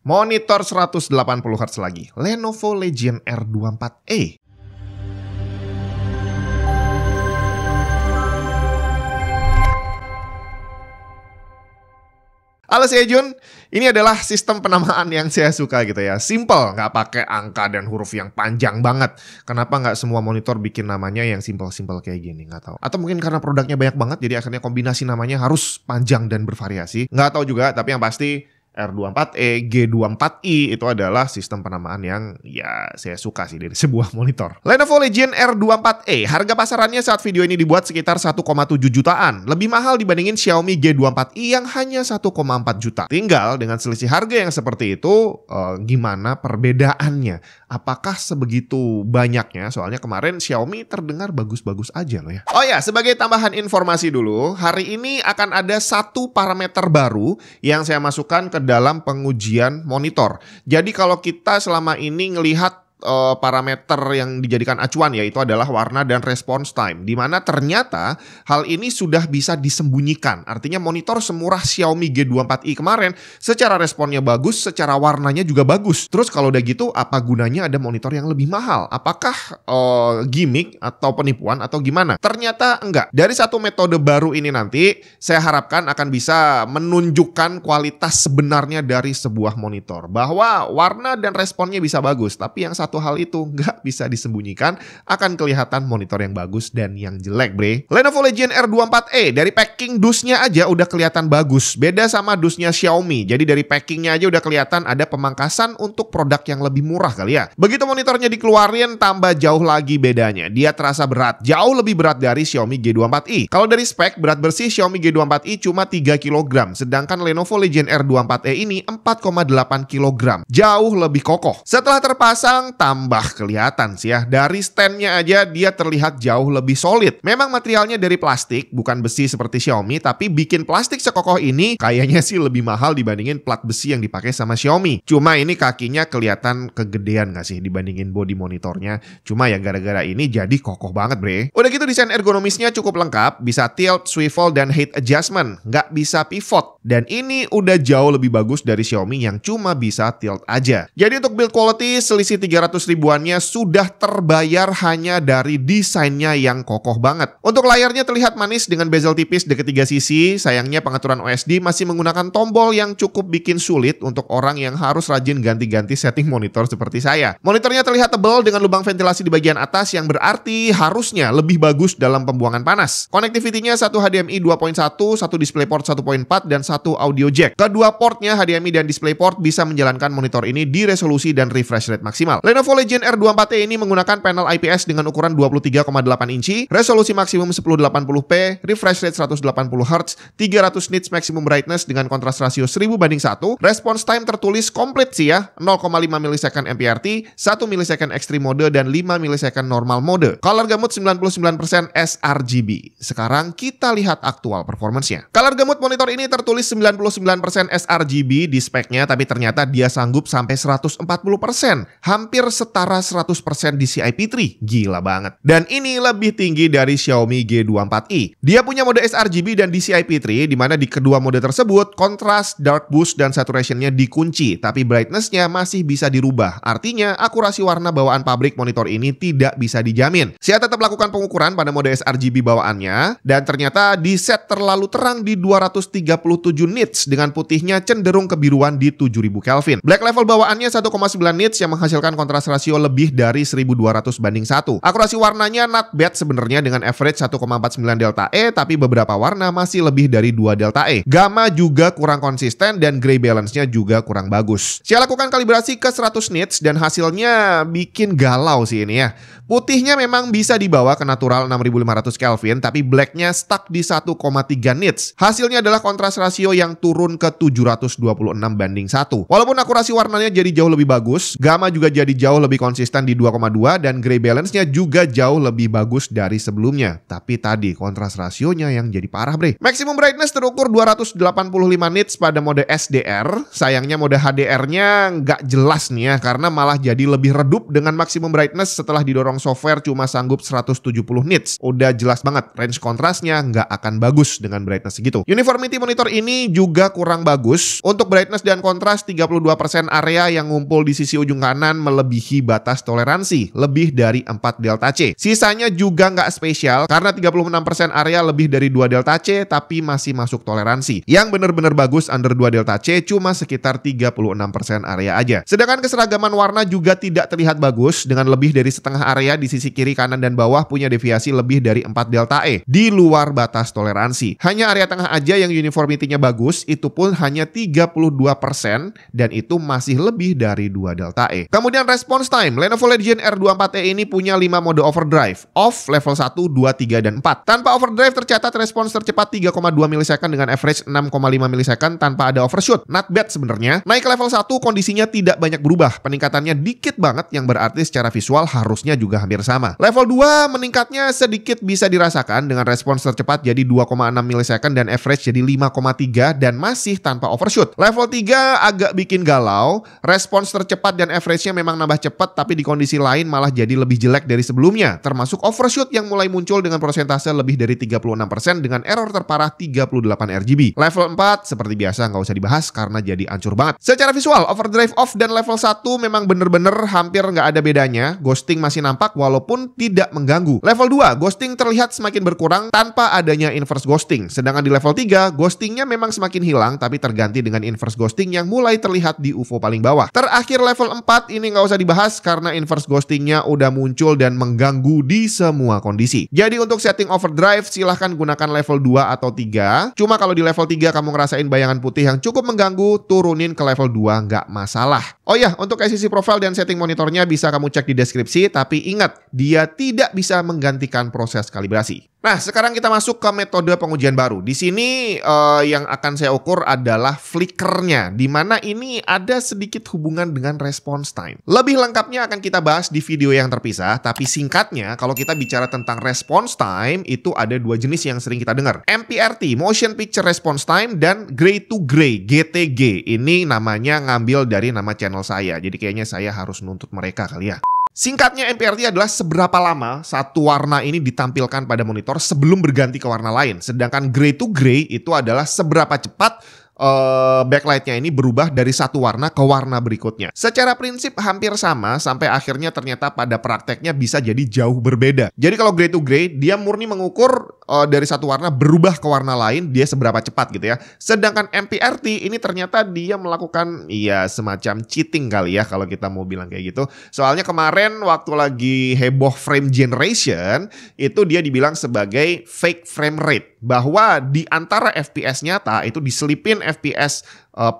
Monitor 180 Hz lagi, Lenovo Legion R24A. Halo, saya Jun. Ini adalah sistem penamaan yang saya suka gitu ya. Simple, nggak pakai angka dan huruf yang panjang banget. Kenapa nggak semua monitor bikin namanya yang simple-simple kayak gini? Nggak tahu. Atau mungkin karena produknya banyak banget, jadi akhirnya kombinasi namanya harus panjang dan bervariasi. Nggak tahu juga, tapi yang pasti R24E, G24i itu adalah sistem penamaan yang ya saya suka sih dari sebuah monitor. Lenovo Legion R24E, harga pasarannya saat video ini dibuat sekitar 1,7 jutaan. Lebih mahal dibandingin Xiaomi G24i yang hanya 1,4 juta. Tinggal dengan selisih harga yang seperti itu, gimana perbedaannya? Apakah sebegitu banyaknya? Soalnya kemarin Xiaomi terdengar bagus-bagus aja loh ya. Oh ya, sebagai tambahan informasi dulu, hari ini akan ada satu parameter baru yang saya masukkan ke dalam pengujian monitor. Jadi kalau kita selama ini ngelihat parameter yang dijadikan acuan yaitu adalah warna dan response time, di mana ternyata hal ini sudah bisa disembunyikan. Artinya monitor semurah Xiaomi G24i kemarin secara responnya bagus, secara warnanya juga bagus. Terus kalau udah gitu apa gunanya ada monitor yang lebih mahal? Apakah gimmick atau penipuan atau gimana? Ternyata enggak. Dari satu metode baru ini nanti saya harapkan akan bisa menunjukkan kualitas sebenarnya dari sebuah monitor, bahwa warna dan responnya bisa bagus, tapi yang satu hal itu nggak bisa disembunyikan, akan kelihatan monitor yang bagus dan yang jelek, bre. Lenovo Legion R24E dari packing dusnya aja udah kelihatan bagus, beda sama dusnya Xiaomi. Jadi dari packingnya aja udah kelihatan ada pemangkasan untuk produk yang lebih murah kali ya. Begitu monitornya dikeluarin, tambah jauh lagi bedanya. Dia terasa berat, jauh lebih berat dari Xiaomi G24i. Kalau dari spek, berat bersih Xiaomi G24i cuma 3 kg, sedangkan Lenovo Legion R24E ini 4,8 kg. Jauh lebih kokoh. Setelah terpasang, tambah kelihatan sih ya. Dari standnya aja dia terlihat jauh lebih solid. Memang materialnya dari plastik, bukan besi seperti Xiaomi, tapi bikin plastik sekokoh ini kayaknya sih lebih mahal dibandingin plat besi yang dipakai sama Xiaomi. Cuma ini kakinya kelihatan kegedean gak sih dibandingin body monitornya. Cuma ya gara-gara ini jadi kokoh banget, bre. Udah gitu desain ergonomisnya cukup lengkap, bisa tilt, swivel, dan height adjustment. Nggak bisa pivot. Dan ini udah jauh lebih bagus dari Xiaomi yang cuma bisa tilt aja. Jadi untuk build quality selisih 300 ribuannya sudah terbayar hanya dari desainnya yang kokoh banget. Untuk layarnya terlihat manis dengan bezel tipis di ketiga sisi. Sayangnya pengaturan OSD masih menggunakan tombol yang cukup bikin sulit untuk orang yang harus rajin ganti-ganti setting monitor seperti saya. Monitornya terlihat tebal dengan lubang ventilasi di bagian atas yang berarti harusnya lebih bagus dalam pembuangan panas. Connectivity-nya satu HDMI 2.1, satu DisplayPort 1.4, dan satu audio jack. Kedua portnya HDMI dan DisplayPort bisa menjalankan monitor ini di resolusi dan refresh rate maksimal. Lenovo Legion R24E ini menggunakan panel IPS dengan ukuran 23,8 inci, resolusi maksimum 1080p, refresh rate 180Hz, 300 nits maximum brightness dengan kontras rasio 10:1, response time tertulis komplit sih ya, 0,5 milisecond MPRT, 1 milisecond extreme mode, dan 5 milisecond normal mode. Color gamut 99% sRGB. Sekarang kita lihat aktual performance-nya. Color gamut monitor ini tertulis 99% sRGB di speknya, tapi ternyata dia sanggup sampai 140%. Hampir setara 100% DCI-P3. Gila banget. Dan ini lebih tinggi dari Xiaomi G24i. Dia punya mode sRGB dan DCI-P3, di mana di kedua mode tersebut, kontras, dark boost, dan saturation-nya dikunci, tapi brightness-nya masih bisa dirubah. Artinya, akurasi warna bawaan pabrik monitor ini tidak bisa dijamin. Saya tetap lakukan pengukuran pada mode sRGB bawaannya, dan ternyata di set terlalu terang di 237 nits, dengan putihnya cenderung kebiruan di 7000 Kelvin. Black level bawaannya 1,9 nits yang menghasilkan kontras rasio lebih dari 1200:1. Akurasi warnanya not bad sebenarnya dengan average 1,49 delta E, tapi beberapa warna masih lebih dari 2 delta E. Gamma juga kurang konsisten dan gray balance-nya juga kurang bagus. Saya lakukan kalibrasi ke 100 nits dan hasilnya bikin galau sih ini ya. Putihnya memang bisa dibawa ke natural 6500 Kelvin, tapi blacknya stuck di 1,3 nits. Hasilnya adalah kontras rasio yang turun ke 726:1. Walaupun akurasi warnanya jadi jauh lebih bagus, gamma juga jadi jauh lebih konsisten di 2,2 dan gray balance-nya juga jauh lebih bagus dari sebelumnya. Tapi tadi kontras rasionya yang jadi parah bre. Maximum brightness terukur 285 nits pada mode SDR. Sayangnya mode HDR-nya nggak jelas nih ya, karena malah jadi lebih redup dengan maximum brightness setelah didorong software cuma sanggup 170 nits. Udah jelas banget range kontrasnya nggak akan bagus dengan brightness segitu. Uniformity monitor ini juga kurang bagus. Untuk brightness dan kontras 32% area yang ngumpul di sisi ujung kanan melebihi batas toleransi, lebih dari 4 delta C. Sisanya juga nggak spesial karena 36% area lebih dari 2 delta C tapi masih masuk toleransi. Yang bener-bener bagus under 2 delta C cuma sekitar 36% area aja. Sedangkan keseragaman warna juga tidak terlihat bagus dengan lebih dari setengah area di sisi kiri, kanan, dan bawah punya deviasi lebih dari 4 delta E di luar batas toleransi. Hanya area tengah aja yang uniformity-nya bagus, itu pun hanya 32% dan itu masih lebih dari 2 delta E. Kemudian response time, Lenovo Legion R24E ini punya 5 mode overdrive, off, level 1, 2, 3, dan 4. Tanpa overdrive tercatat respons tercepat 3,2 milisecond dengan average 6,5 milisecond tanpa ada overshoot. Not bad sebenarnya. Naik ke level 1 kondisinya tidak banyak berubah, peningkatannya dikit banget yang berarti secara visual harusnya juga hampir sama. Level 2 meningkatnya sedikit bisa dirasakan dengan respons tercepat jadi 2,6 milisecond dan average jadi 5,3 dan masih tanpa overshoot. Level 3 agak bikin galau, respons tercepat dan average-nya memang nambah cepat tapi di kondisi lain malah jadi lebih jelek dari sebelumnya, termasuk overshoot yang mulai muncul dengan persentase lebih dari 36% dengan error terparah 38 RGB. Level 4 seperti biasa nggak usah dibahas karena jadi ancur banget. Secara visual, overdrive off dan level 1 memang bener-bener hampir nggak ada bedanya, ghosting masih nampak walaupun tidak mengganggu. Level 2, ghosting terlihat semakin berkurang tanpa adanya inverse ghosting, sedangkan di level 3, ghostingnya memang semakin hilang tapi terganti dengan inverse ghosting yang mulai terlihat di UFO paling bawah. Terakhir level 4 ini nggak usah dibahas karena inverse ghostingnya udah muncul dan mengganggu di semua kondisi. Jadi untuk setting overdrive silahkan gunakan level 2 atau 3. Cuma kalau di level 3 kamu ngerasain bayangan putih yang cukup mengganggu, turunin ke level 2 nggak masalah. Oh ya, untuk ICC profile dan setting monitornya bisa kamu cek di deskripsi, tapi ingat, dia tidak bisa menggantikan proses kalibrasi. Nah, sekarang kita masuk ke metode pengujian baru. Di sini yang akan saya ukur adalah flickernya, di mana ini ada sedikit hubungan dengan response time. Lebih lengkapnya akan kita bahas di video yang terpisah, tapi singkatnya kalau kita bicara tentang response time, itu ada dua jenis yang sering kita dengar. MPRT, Motion Picture Response Time, dan Gray to Gray, GTG. Ini namanya ngambil dari nama channel saya, jadi kayaknya saya harus nuntut mereka kali ya. Singkatnya, MPRT adalah seberapa lama satu warna ini ditampilkan pada monitor sebelum berganti ke warna lain. Sedangkan Gray to Gray itu adalah seberapa cepat backlightnya ini berubah dari satu warna ke warna berikutnya. Secara prinsip hampir sama sampai akhirnya ternyata pada prakteknya bisa jadi jauh berbeda. Jadi kalau Gray to Gray dia murni mengukur dari satu warna berubah ke warna lain dia seberapa cepat gitu ya. Sedangkan MPRT ini ternyata dia melakukan ya semacam cheating kali ya kalau kita mau bilang kayak gitu. Soalnya kemarin waktu lagi heboh frame generation itu dia dibilang sebagai fake frame rate, bahwa di antara FPS nyata itu diselipin FPS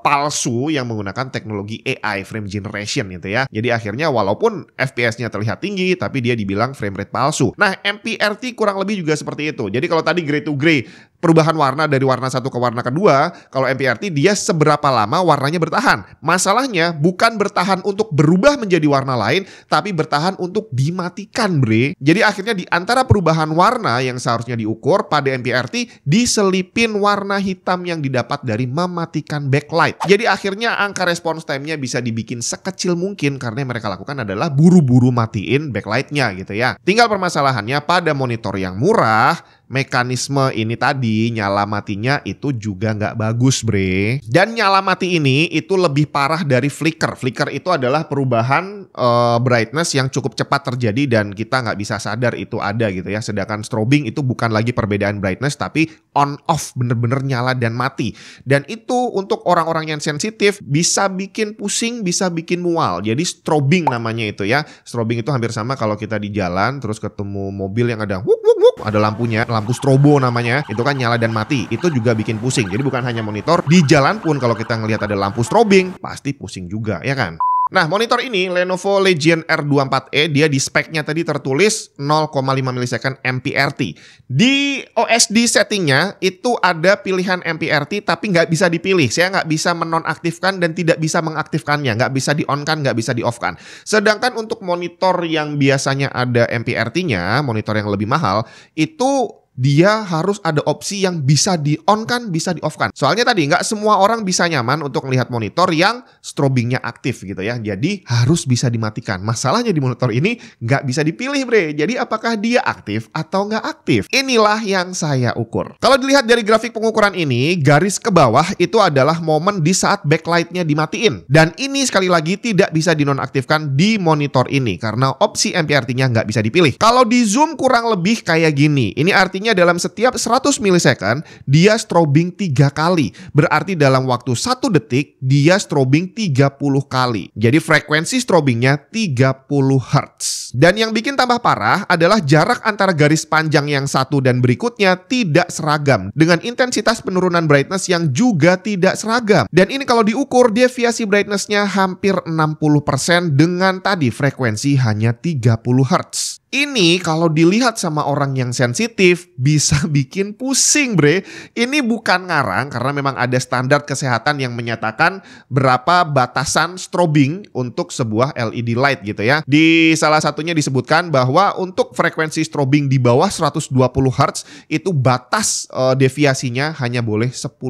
palsu yang menggunakan teknologi AI frame generation gitu ya. Jadi akhirnya walaupun FPS-nya terlihat tinggi tapi dia dibilang frame rate palsu. Nah, MPRT kurang lebih juga seperti itu. Jadi kalau tadi Gray to Gray perubahan warna dari warna satu ke warna kedua, kalau MPRT dia seberapa lama warnanya bertahan. Masalahnya bukan bertahan untuk berubah menjadi warna lain, tapi bertahan untuk dimatikan, bre. Jadi akhirnya di antara perubahan warna yang seharusnya diukur pada MPRT diselipin warna hitam yang didapat dari mematikan backlight. Jadi akhirnya angka response time-nya bisa dibikin sekecil mungkin karena yang mereka lakukan adalah buru-buru matiin backlight-nya gitu ya. Tinggal permasalahannya pada monitor yang murah, mekanisme ini tadi nyala matinya itu juga nggak bagus, bre. Dan nyala mati ini itu lebih parah dari flicker. Flicker itu adalah perubahan brightness yang cukup cepat terjadi dan kita nggak bisa sadar itu ada gitu ya. Sedangkan strobing itu bukan lagi perbedaan brightness tapi on off, bener-bener nyala dan mati. Dan itu untuk orang-orang yang sensitif bisa bikin pusing, bisa bikin mual. Jadi strobing namanya itu ya. Strobing itu hampir sama kalau kita di jalan terus ketemu mobil yang ada wuk wuk wuk, ada lampunya, lampu strobo namanya, itu kan nyala dan mati. Itu juga bikin pusing. Jadi bukan hanya monitor, di jalan pun kalau kita ngelihat ada lampu strobing, pasti pusing juga, ya kan? Nah, monitor ini Lenovo Legion R24E, dia di speknya tadi tertulis 0,5 milisecond MPRT. Di OSD settingnya itu ada pilihan MPRT tapi nggak bisa dipilih. Saya nggak bisa menonaktifkan dan tidak bisa mengaktifkannya. Nggak bisa di-on-kan, nggak bisa di-off-kan. Sedangkan untuk monitor yang biasanya ada MPRT-nya, monitor yang lebih mahal, itu dia harus ada opsi yang bisa di-on-kan, bisa di-off-kan. Soalnya tadi nggak semua orang bisa nyaman untuk melihat monitor yang strobingnya aktif gitu ya. Jadi harus bisa dimatikan. Masalahnya di monitor ini nggak bisa dipilih bre. Jadi apakah dia aktif atau nggak aktif? Inilah yang saya ukur. Kalau dilihat dari grafik pengukuran ini, garis ke bawah itu adalah momen di saat backlight-nya dimatiin. Dan ini sekali lagi tidak bisa dinonaktifkan di monitor ini karena opsi MPRT-nya nggak bisa dipilih. Kalau di zoom kurang lebih kayak gini. Ini artinya dalam setiap 100 milisecond dia strobing 3 kali. Berarti dalam waktu 1 detik dia strobing 30 kali. Jadi frekuensi strobingnya 30 Hz. Dan yang bikin tambah parah adalah jarak antara garis panjang yang satu dan berikutnya tidak seragam. Dengan intensitas penurunan brightness yang juga tidak seragam. Dan ini kalau diukur deviasi brightness-nya hampir 60% dengan tadi frekuensi hanya 30 Hz. Ini kalau dilihat sama orang yang sensitif bisa bikin pusing bre. Ini bukan ngarang karena memang ada standar kesehatan yang menyatakan berapa batasan strobing untuk sebuah LED light gitu ya. Di salah satunya disebutkan bahwa untuk frekuensi strobing di bawah 120 Hz itu batas deviasinya hanya boleh 10%.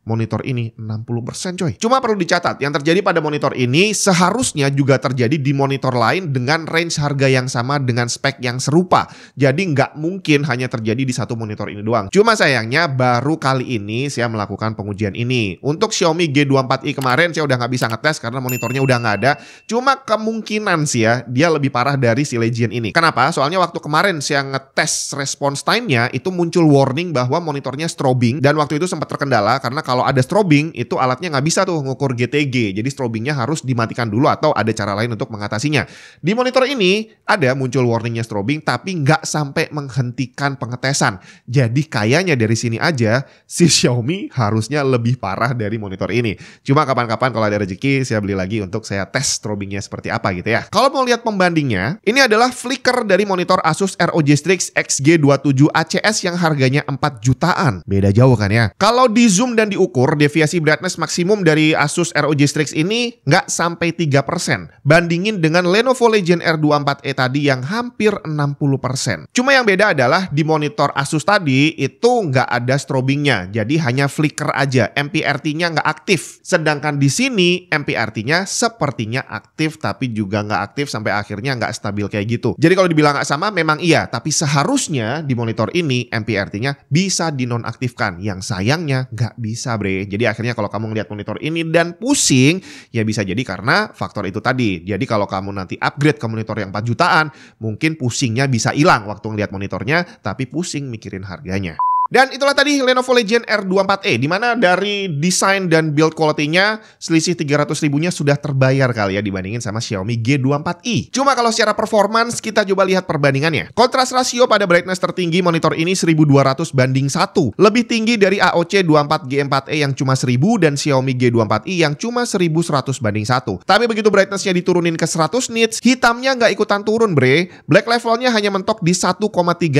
Monitor ini 60% coy. Cuma perlu dicatat, yang terjadi pada monitor ini seharusnya juga terjadi di monitor lain dengan range harga yang sama dengan spek yang serupa. Jadi nggak mungkin hanya terjadi di satu monitor ini doang. Cuma sayangnya baru kali ini saya melakukan pengujian ini. Untuk Xiaomi G24i kemarin saya udah nggak bisa ngetes karena monitornya udah nggak ada. Cuma kemungkinan sih ya dia lebih parah dari si Legion ini. Kenapa? Soalnya waktu kemarin saya ngetes response time-nya itu muncul warning bahwa monitornya strobing. Dan waktu itu sempat terkendala karena kalau ada strobing itu alatnya nggak bisa tuh ngukur GTG. Jadi strobingnya harus dimatikan dulu atau ada cara lain untuk mengatasinya. Di monitor ini ada muncul warningnya strobing tapi nggak sampai menghentikan pengetesan. Jadi kayaknya dari sini aja si Xiaomi harusnya lebih parah dari monitor ini. Cuma kapan-kapan kalau ada rezeki saya beli lagi untuk saya tes strobingnya seperti apa gitu ya. Kalau mau lihat pembandingnya, ini adalah flicker dari monitor Asus ROG Strix XG27 ACS yang harganya 4 jutaan. Beda jauh kan ya. Kalau di zoom dan diukur, deviasi brightness maksimum dari Asus ROG Strix ini nggak sampai 3%. Bandingin dengan Lenovo Legion R24E tadi yang hampir 60%. Cuma yang beda adalah di monitor Asus tadi itu nggak ada strobingnya. Jadi hanya flicker aja. MPRT-nya nggak aktif. Sedangkan di sini MPRT-nya sepertinya aktif tapi juga nggak aktif sampai akhirnya nggak stabil kayak gitu. Jadi kalau dibilang nggak sama memang iya. Tapi seharusnya di monitor ini MPRT-nya bisa dinonaktifkan. Yang sayangnya nggak bisa bre. Jadi akhirnya kalau kamu ngeliat monitor ini dan pusing, ya bisa jadi karena faktor itu tadi. Jadi kalau kamu nanti upgrade ke monitor yang 4 jutaan, mungkin pusingnya bisa hilang waktu ngeliat monitornya, tapi pusing mikirin harganya. Dan itulah tadi Lenovo Legion R24E, di mana dari desain dan build quality-nya selisih 300 ribunya sudah terbayar kali ya dibandingin sama Xiaomi G24i. Cuma kalau secara performance kita coba lihat perbandingannya. Kontras rasio pada brightness tertinggi monitor ini 1200 banding 1. Lebih tinggi dari AOC 24G4E yang cuma 1000 dan Xiaomi G24i yang cuma 1100 banding 1. Tapi begitu brightness-nya diturunin ke 100 nits, hitamnya nggak ikutan turun bre. Black levelnya hanya mentok di 1,3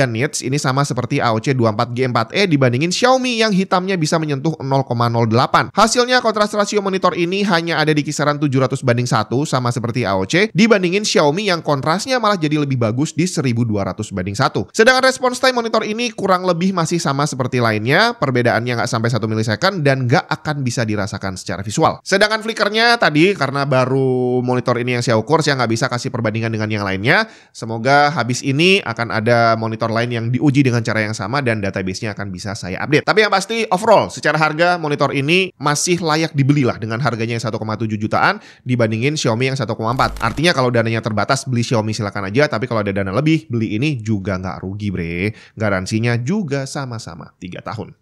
nits. Ini sama seperti AOC 24G4E dibandingin Xiaomi yang hitamnya bisa menyentuh 0,08. Hasilnya kontras rasio monitor ini hanya ada di kisaran 700 banding 1 sama seperti AOC dibandingin Xiaomi yang kontrasnya malah jadi lebih bagus di 1200 banding 1. Sedangkan response time monitor ini kurang lebih masih sama seperti lainnya, perbedaannya nggak sampai 1 milisecond dan nggak akan bisa dirasakan secara visual. Sedangkan flickernya tadi karena baru monitor ini yang saya ukur, saya nggak bisa kasih perbandingan dengan yang lainnya. Semoga habis ini akan ada monitor lain yang diuji dengan cara yang sama dan database-nya akan bisa saya update. Tapi yang pasti overall secara harga monitor ini masih layak dibeli lah dengan harganya yang 1,7 jutaan dibandingin Xiaomi yang 1,4. Artinya kalau dananya terbatas beli Xiaomi silakan aja, tapi kalau ada dana lebih beli ini juga nggak rugi bre. Garansinya juga sama-sama 3 tahun.